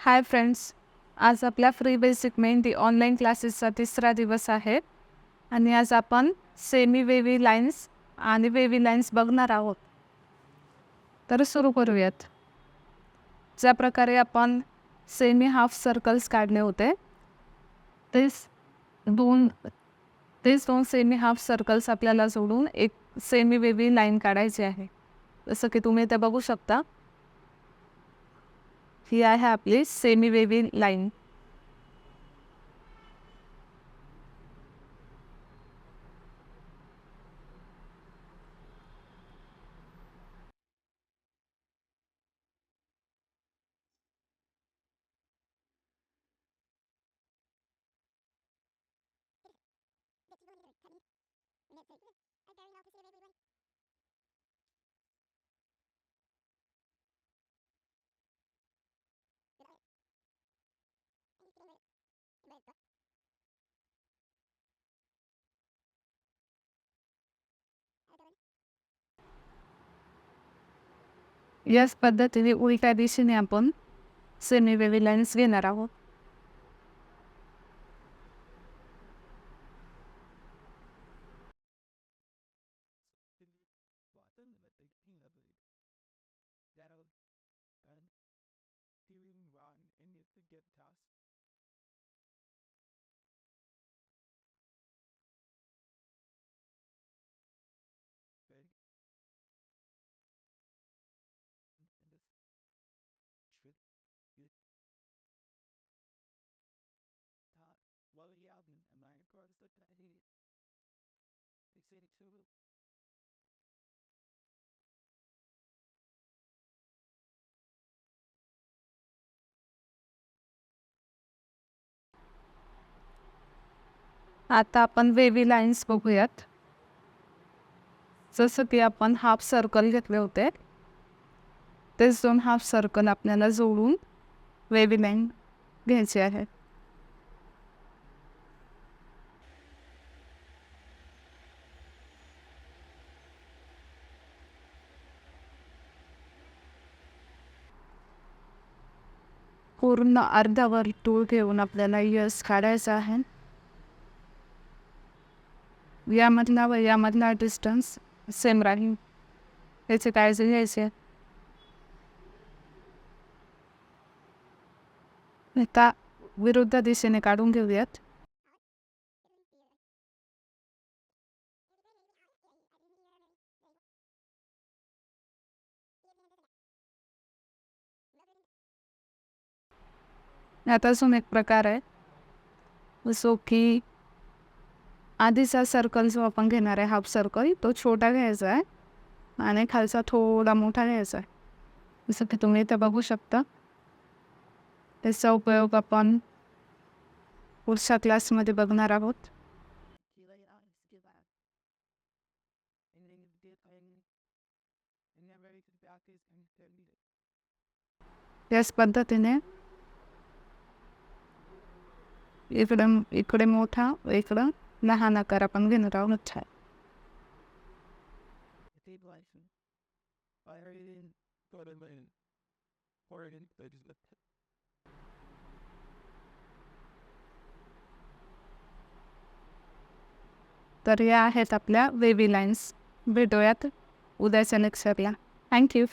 Hi friends, आज आपल्या free basic mehndi online क्लासेसचा तिसरा दिवस आहे आणि आज आपण सेमी वेव्ही लाईन्स आणि वेव्ही लाईन्स बघणार आहोत. तर सुरू करूयात. ज्या प्रकारे आपण सेमी हाफ सर्कल्स काढले होते तेच दोन सेमी हाफ सर्कल्स आपल्याला जोडून एक सेमी वेव्ही लाईन काढायची आहे. जसं की तुम्ही इथे बघू शकता, ही आहे आपली सेमी वेव्ही लाईन. याच पद्धतीने उलट्या दिशेने आपण सेमी वेव्ही लाईन्स घेणार आहोत. आता आपण वेव्ही लाईन्स बघूयात. जसं की आपण हाफ सर्कल घेतले होते तेच दोन हाफ सर्कल आपल्याला जोडून वेव्ही लाईन घ्यायची आहे. पूर्ण अर्धा वर्तुळ घेऊन आपल्याला यस काढायचा आहे. यामधला व यामधला डिस्टन्स सेम राहील, याची काळजी घ्यायची आहे. आता विरुद्ध दिशेने काढून घेऊयात. आता अजून एक प्रकार आहे, जसं की आधीचा सर्कल जो आपण घेणार आहे हाफ सर्कल, तो छोटा घ्यायचा आहे आणि खालचा थोडा मोठा घ्यायचा आहे. जसं की तुम्ही इथे बघू शकता. त्याचा उपयोग आपण पुढच्या क्लासमध्ये बघणार आहोत. याच पद्धतीने इकडे मोठा व इकडं लहान आकार आपण घेणार आहोत. तर या आहेत आपल्या वेव्ही लाईन्स. भेटूयात उद्याच्या लेक्चरला. थँक्यू.